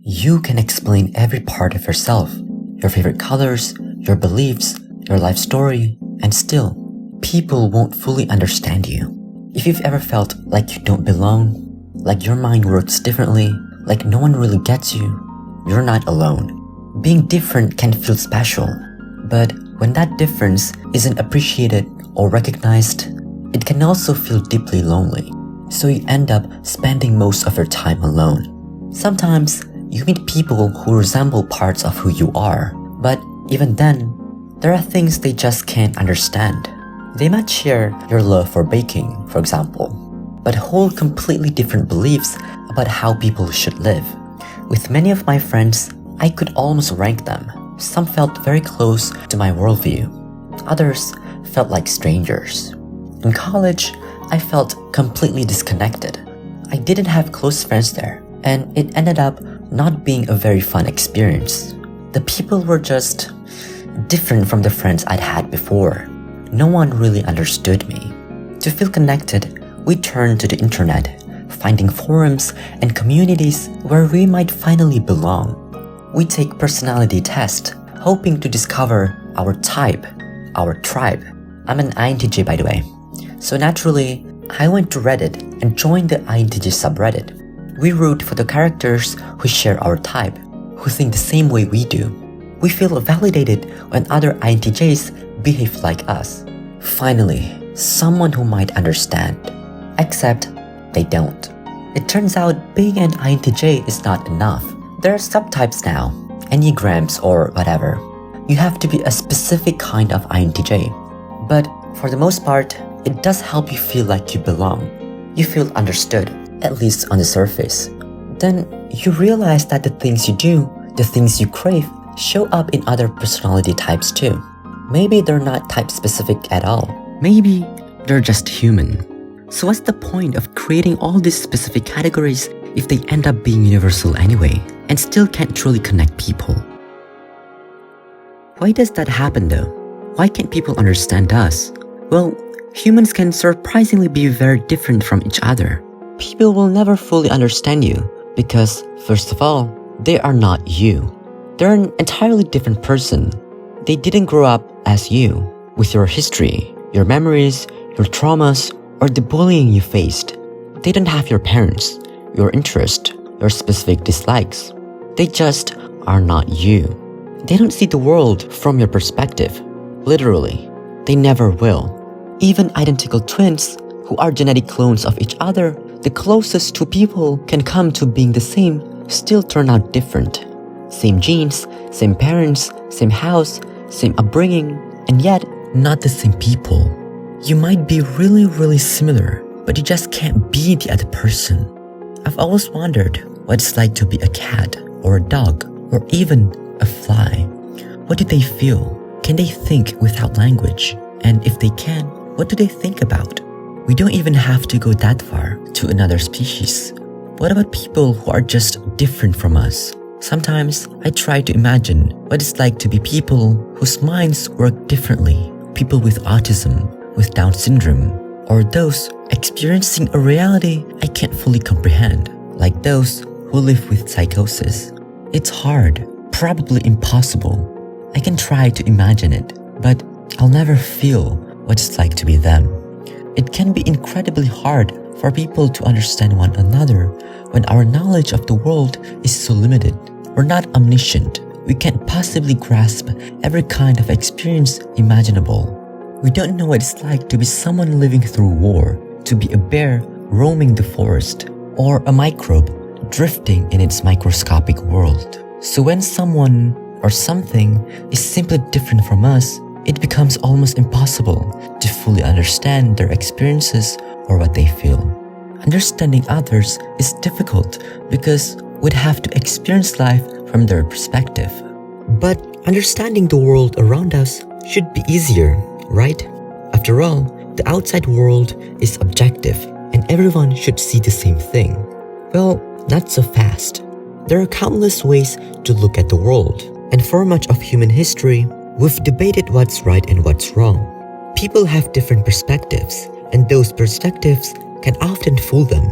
You can explain every part of yourself, your favorite colors, your beliefs, your life story, and still, people won't fully understand you. If you've ever felt like you don't belong, like your mind works differently, like no one really gets you, you're not alone. Being different can feel special, but when that difference isn't appreciated or recognized, it can also feel deeply lonely. So you end up spending most of your time alone. Sometimes you meet people who resemble parts of who you are, but even then, there are things they just can't understand. They might share your love for baking, for example, but hold completely different beliefs about how people should live. With many of my friends, I could almost rank them. Some felt very close to my worldview. Others felt like strangers. In college, I felt completely disconnected. I didn't have close friends there, and it ended up not being a very fun experience. The people were just different from the friends I'd had before. No one really understood me. To feel connected, we turned to the internet, finding forums and communities where we might finally belong. We take personality tests, hoping to discover our type, our tribe. I'm an INTJ, by the way. So naturally, I went to Reddit and joined the INTJ subreddit. We root for the characters who share our type, who think the same way we do. We feel validated when other INTJs behave like us. Finally, someone who might understand. Except they don't. It turns out being an INTJ is not enough. There are subtypes now, enneagrams or whatever. You have to be a specific kind of INTJ. But for the most part, it does help you feel like you belong. You feel understood, at least on the surface. Then you realize that the things you do, the things you crave, show up in other personality types too. Maybe they're not type-specific at all. Maybe they're just human. So what's the point of creating all these specific categories if they end up being universal anyway, and still can't truly connect people? Why does that happen though? Why can't people understand us? Well, humans can surprisingly be very different from each other. People will never fully understand you because, first of all, they are not you. They're an entirely different person. They didn't grow up as you, with your history, your memories, your traumas, or the bullying you faced. They don't have your parents, your interest, your specific dislikes. They just are not you. They don't see the world from your perspective. Literally, they never will. Even identical twins, who are genetic clones of each other, the closest two people can come to being the same, still turn out different. Same genes, same parents, same house, same upbringing, and yet not the same people. You might be really similar, but you just can't be the other person. I've always wondered what it's like to be a cat, or a dog, or even a fly. What do they feel? Can they think without language? And if they can, what do they think about? We don't even have to go that far to another species. What about people who are just different from us? Sometimes I try to imagine what it's like to be people whose minds work differently. People with autism, with Down syndrome, or those experiencing a reality I can't fully comprehend, like those who live with psychosis. It's hard, probably impossible. I can try to imagine it, but I'll never feel what it's like to be them. It can be incredibly hard for people to understand one another when our knowledge of the world is so limited. We're not omniscient. We can't possibly grasp every kind of experience imaginable. We don't know what it's like to be someone living through war, to be a bear roaming the forest, or a microbe drifting in its microscopic world. So when someone or something is simply different from us, it becomes almost impossible to fully understand their experiences or what they feel. Understanding others is difficult because we'd have to experience life from their perspective. But understanding the world around us should be easier, right? After all, the outside world is objective and everyone should see the same thing. Well, not so fast. There are countless ways to look at the world, and for much of human history, we've debated what's right and what's wrong. People have different perspectives, and those perspectives can often fool them.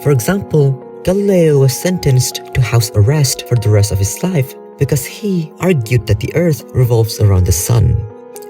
For example, Galileo was sentenced to house arrest for the rest of his life because he argued that the earth revolves around the sun,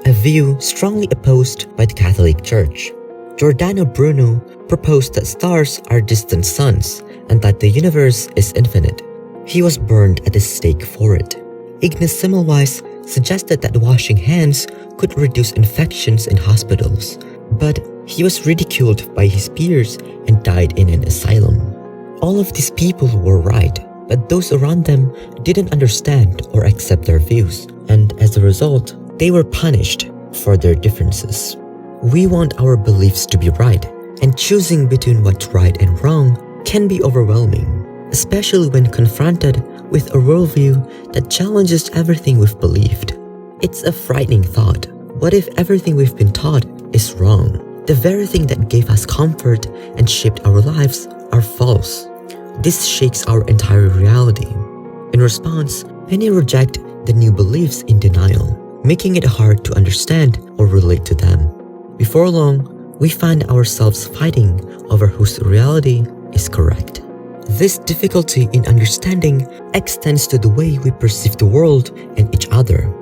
a view strongly opposed by the Catholic Church. Giordano Bruno proposed that stars are distant suns and that the universe is infinite. He was burned at the stake for it. Ignaz Semmelweis suggested that washing hands could reduce infections in hospitals, but he was ridiculed by his peers and died in an asylum. All of these people were right, but those around them didn't understand or accept their views, and as a result, they were punished for their differences. We want our beliefs to be right, and choosing between what's right and wrong can be overwhelming, especially when confronted with a worldview that challenges everything we've believed. It's a frightening thought. What if everything we've been taught is wrong? The very thing that gave us comfort and shaped our lives are false. This shakes our entire reality. In response, many reject the new beliefs in denial, making it hard to understand or relate to them. Before long, we find ourselves fighting over whose reality is correct. This difficulty in understanding extends to the way we perceive the world and each other.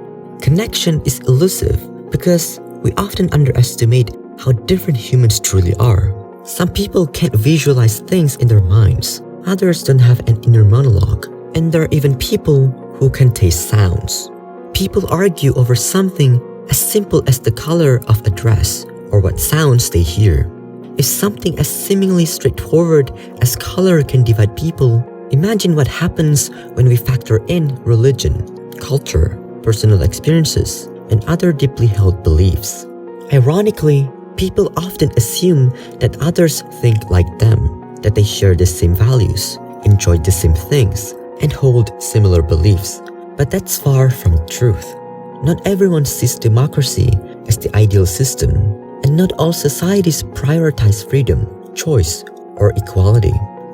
Connection is elusive because we often underestimate how different humans truly are. Some people can't visualize things in their minds. Others don't have an inner monologue. And there are even people who can taste sounds. People argue over something as simple as the color of a dress or what sounds they hear. If something as seemingly straightforward as color can divide people, imagine what happens when we factor in religion, culture, personal experiences, and other deeply held beliefs. Ironically, people often assume that others think like them, that they share the same values, enjoy the same things, and hold similar beliefs. But that's far from the truth. Not everyone sees democracy as the ideal system, and not all societies prioritize freedom, choice, or equality.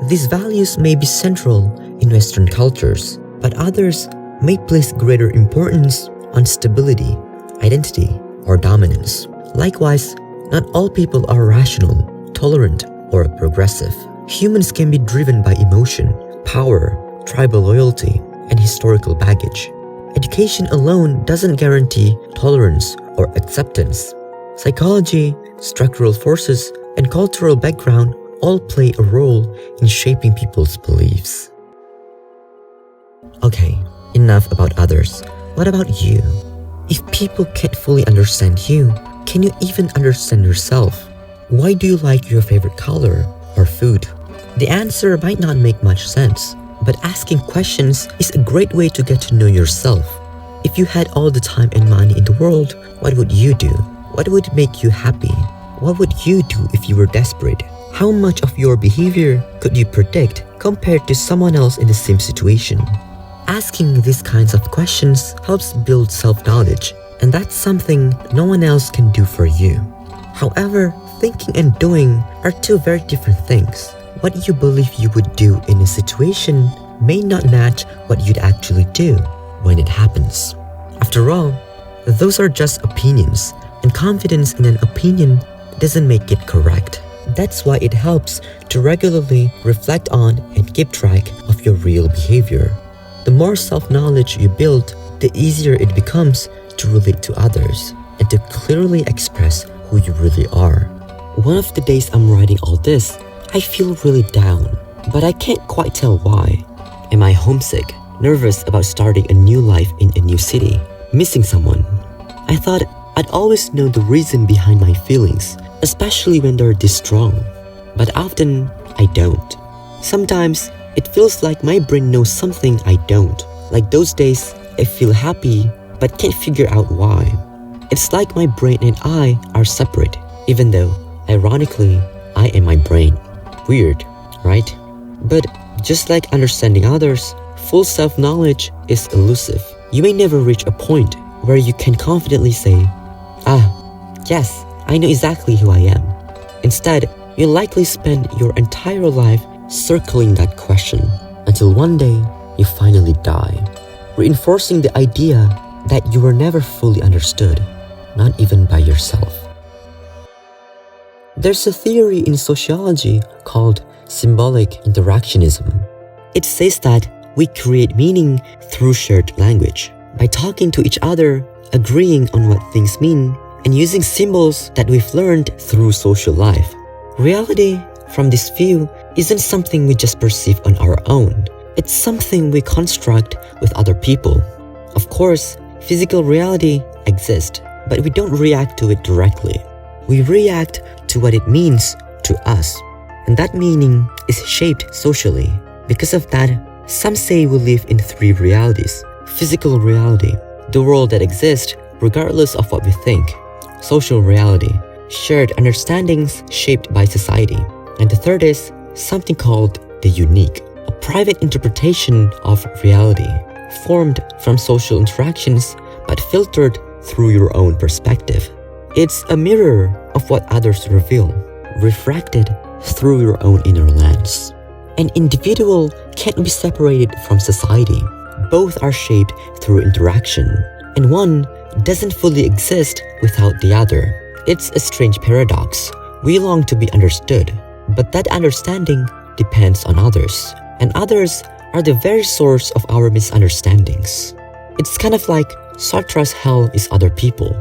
These values may be central in Western cultures, but others may place greater importance on stability, identity, or dominance. Likewise, not all people are rational, tolerant, or progressive. Humans can be driven by emotion, power, tribal loyalty, and historical baggage. Education alone doesn't guarantee tolerance or acceptance. Psychology, structural forces, and cultural background all play a role in shaping people's beliefs. Okay, enough about others. What about you? If people can't fully understand you, can you even understand yourself? Why do you like your favorite color or food? The answer might not make much sense, but asking questions is a great way to get to know yourself. If you had all the time and money in the world, what would you do? What would make you happy? What would you do if you were desperate? How much of your behavior could you predict compared to someone else in the same situation? Asking these kinds of questions helps build self-knowledge, and that's something no one else can do for you. However, thinking and doing are two very different things. What you believe you would do in a situation may not match what you'd actually do when it happens. After all, those are just opinions, and confidence in an opinion doesn't make it correct. That's why it helps to regularly reflect on and keep track of your real behavior. The more self-knowledge you build, the easier it becomes to relate to others and to clearly express who you really are. One of the days I'm writing all this, I feel really down, but I can't quite tell why. Am I homesick, nervous about starting a new life in a new city, missing someone? I thought I'd always know the reason behind my feelings, especially when they're this strong. But often, I don't. Sometimes, it feels like my brain knows something I don't. Like those days, I feel happy, but can't figure out why. It's like my brain and I are separate, even though, ironically, I am my brain. Weird, right? But just like understanding others, full self-knowledge is elusive. You may never reach a point where you can confidently say, yes, I know exactly who I am. Instead, you'll likely spend your entire life circling that question until one day you finally die, reinforcing the idea that you were never fully understood, not even by yourself. There's a theory in sociology called Symbolic Interactionism. It says that we create meaning through shared language, by talking to each other, agreeing on what things mean, and using symbols that we've learned through social life. Reality, from this view, isn't something we just perceive on our own. It's something we construct with other people. Of course, physical reality exists, but we don't react to it directly. We react to what it means to us, and that meaning is shaped socially. Because of that, some say we live in three realities. Physical reality, the world that exists regardless of what we think. Social reality, shared understandings shaped by society. And the third is something called the unique, a private interpretation of reality, formed from social interactions but filtered through your own perspective. It's a mirror of what others reveal, refracted through your own inner lens. An individual can't be separated from society. Both are shaped through interaction, and one doesn't fully exist without the other. It's a strange paradox. We long to be understood, but that understanding depends on others, and others are the very source of our misunderstandings. It's kind of like Sartre's hell is other people.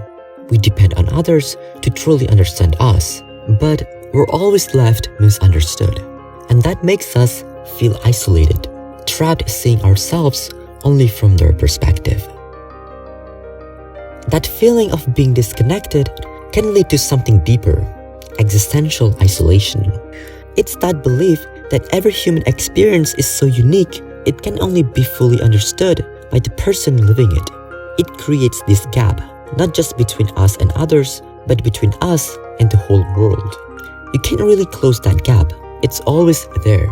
We depend on others to truly understand us, but we're always left misunderstood. And that makes us feel isolated, trapped seeing ourselves only from their perspective. That feeling of being disconnected can lead to something deeper, existential isolation. It's that belief that every human experience is so unique, it can only be fully understood by the person living it. It creates this gap, not just between us and others, but between us and the whole world. You can't really close that gap. It's always there.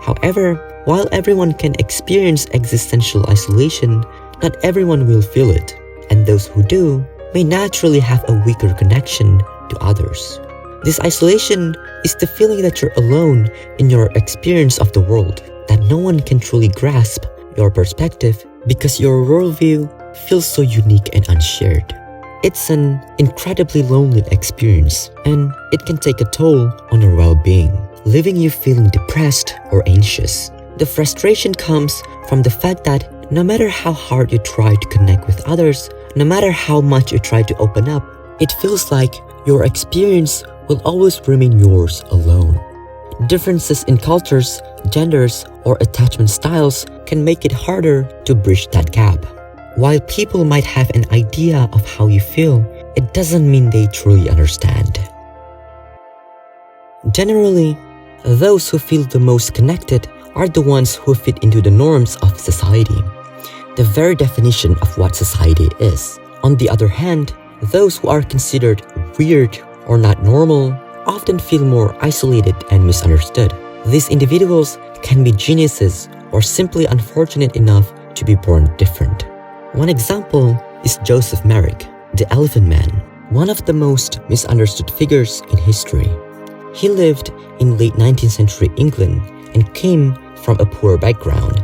However, while everyone can experience existential isolation, not everyone will feel it, and those who do may naturally have a weaker connection to others. This isolation is the feeling that you're alone in your experience of the world, that no one can truly grasp your perspective because your worldview feels so unique and unshared. It's an incredibly lonely experience, and it can take a toll on your well-being, leaving you feeling depressed or anxious. The frustration comes from the fact that no matter how hard you try to connect with others, no matter how much you try to open up, it feels like your experience will always remain yours alone. Differences in cultures, genders, or attachment styles can make it harder to bridge that gap. While people might have an idea of how you feel, it doesn't mean they truly understand. Generally, those who feel the most connected are the ones who fit into the norms of society, the very definition of what society is. On the other hand, those who are considered weird or not normal often feel more isolated and misunderstood. These individuals can be geniuses or simply unfortunate enough to be born different. One example is Joseph Merrick, the Elephant Man, one of the most misunderstood figures in history. He lived in late 19th century England and came from a poor background.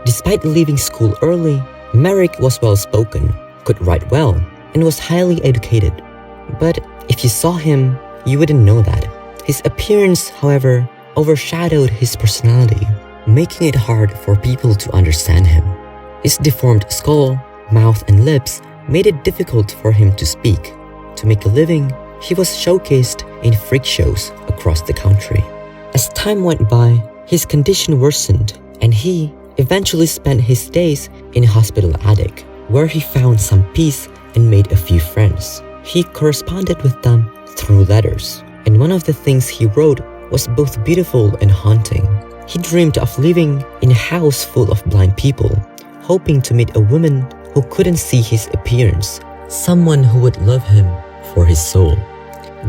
Despite leaving school early, Merrick was well-spoken, could write well, and was highly educated. But if you saw him, you wouldn't know that. His appearance, however, overshadowed his personality, making it hard for people to understand him. His deformed skull, mouth, and lips made it difficult for him to speak. To make a living, he was showcased in freak shows across the country. As time went by, his condition worsened, and he eventually spent his days in a hospital attic, where he found some peace and made a few friends. He corresponded with them through letters, and one of the things he wrote was both beautiful and haunting. He dreamed of living in a house full of blind people, hoping to meet a woman who couldn't see his appearance, someone who would love him for his soul.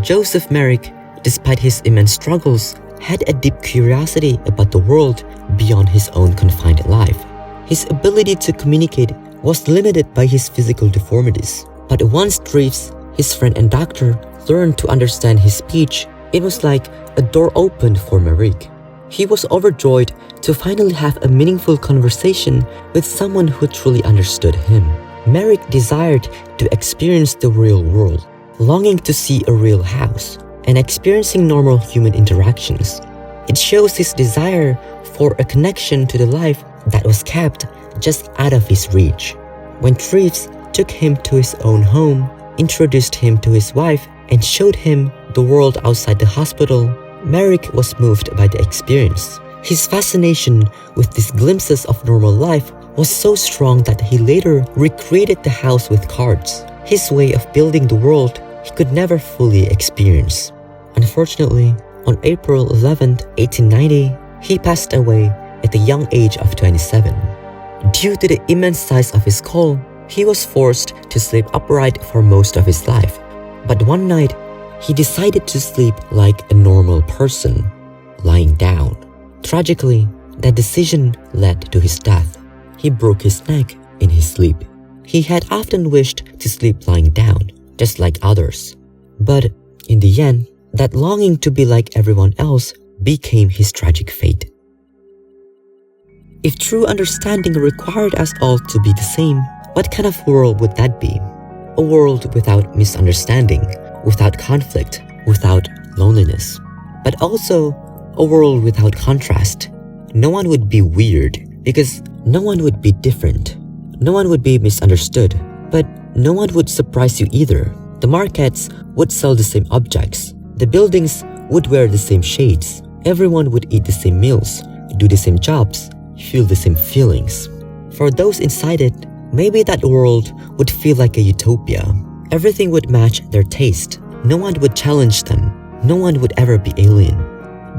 Joseph Merrick, despite his immense struggles, had a deep curiosity about the world beyond his own confined life. His ability to communicate was limited by his physical deformities, but once Treves, his friend and doctor, learned to understand his speech, it was like a door opened for Merrick. He was overjoyed to finally have a meaningful conversation with someone who truly understood him. Merrick desired to experience the real world, longing to see a real house, and experiencing normal human interactions. It shows his desire for a connection to the life that was kept just out of his reach. When thieves took him to his own home, introduced him to his wife, and showed him the world outside the hospital, Merrick was moved by the experience. His fascination with these glimpses of normal life was so strong that he later recreated the house with cards, his way of building the world he could never fully experience. Unfortunately, on April 11, 1890, he passed away at the young age of 27. Due to the immense size of his skull, he was forced to sleep upright for most of his life. But one night, he decided to sleep like a normal person, lying down. Tragically, that decision led to his death. He broke his neck in his sleep. He had often wished to sleep lying down, just like others. But in the end, that longing to be like everyone else became his tragic fate. If true understanding required us all to be the same, what kind of world would that be? A world without misunderstanding, without conflict, without loneliness. But also a world without contrast. No one would be weird because no one would be different. No one would be misunderstood, but no one would surprise you either. The markets would sell the same objects. The buildings would wear the same shades. Everyone would eat the same meals, do the same jobs, feel the same feelings. For those inside it, maybe that world would feel like a utopia. Everything would match their taste. No one would challenge them. No one would ever be alien.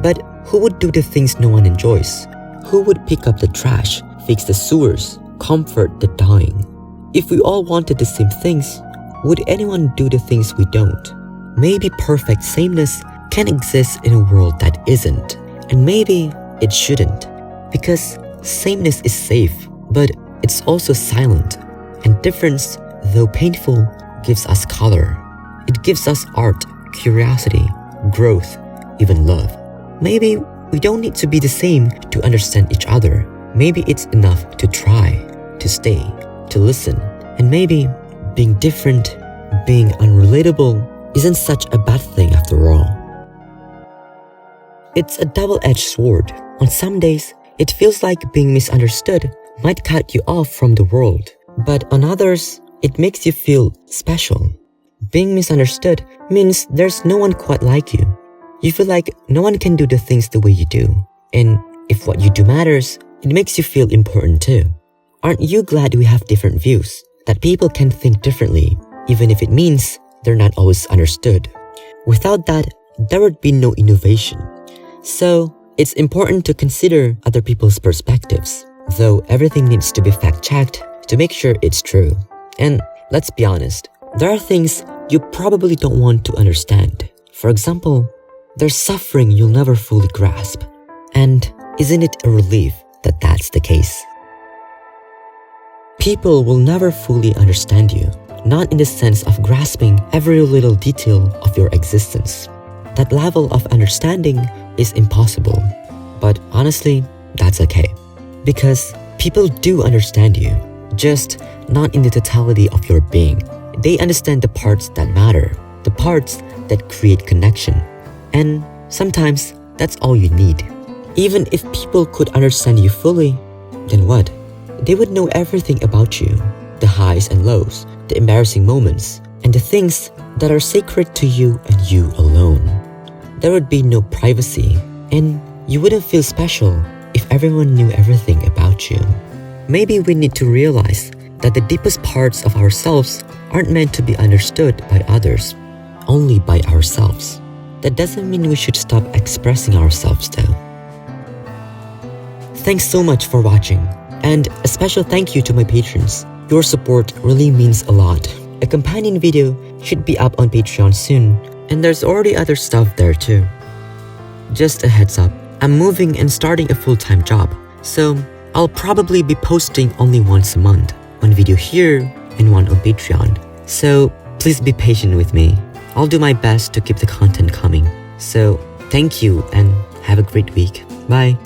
But who would do the things no one enjoys? Who would pick up the trash, fix the sewers, comfort the dying? If we all wanted the same things, would anyone do the things we don't? Maybe perfect sameness can exist in a world that isn't, and maybe it shouldn't, because sameness is safe, but it's also silent, and difference, though painful, gives us color. It gives us art, curiosity, growth, even love. Maybe we don't need to be the same to understand each other. Maybe it's enough to try, to stay, to listen, and maybe being different, being unrelatable, isn't such a bad thing after all. It's a double-edged sword. On some days, it feels like being misunderstood might cut you off from the world, but on others, it makes you feel special. Being misunderstood means there's no one quite like you. You feel like no one can do the things the way you do, and if what you do matters, it makes you feel important too. Aren't you glad we have different views, that people can think differently, even if it means they're not always understood? Without that, there would be no innovation. So, it's important to consider other people's perspectives, though everything needs to be fact-checked to make sure it's true. And let's be honest, there are things you probably don't want to understand. For example, there's suffering you'll never fully grasp. And isn't it a relief that that's the case? People will never fully understand you, not in the sense of grasping every little detail of your existence. That level of understanding is impossible. But honestly, that's okay. Because people do understand you, just not in the totality of your being. They understand the parts that matter, the parts that create connection. And sometimes that's all you need. Even if people could understand you fully, then what? They would know everything about you, the highs and lows, the embarrassing moments, and the things that are sacred to you and you alone. There would be no privacy, and you wouldn't feel special if everyone knew everything about you. Maybe we need to realize that the deepest parts of ourselves aren't meant to be understood by others, only by ourselves. That doesn't mean we should stop expressing ourselves though. Thanks so much for watching, and a special thank you to my patrons. Your support really means a lot. A companion video should be up on Patreon soon, and there's already other stuff there too. Just a heads up, I'm moving and starting a full-time job, so I'll probably be posting only once a month, one video here and one on Patreon. So please be patient with me. I'll do my best to keep the content coming. So thank you and have a great week. Bye.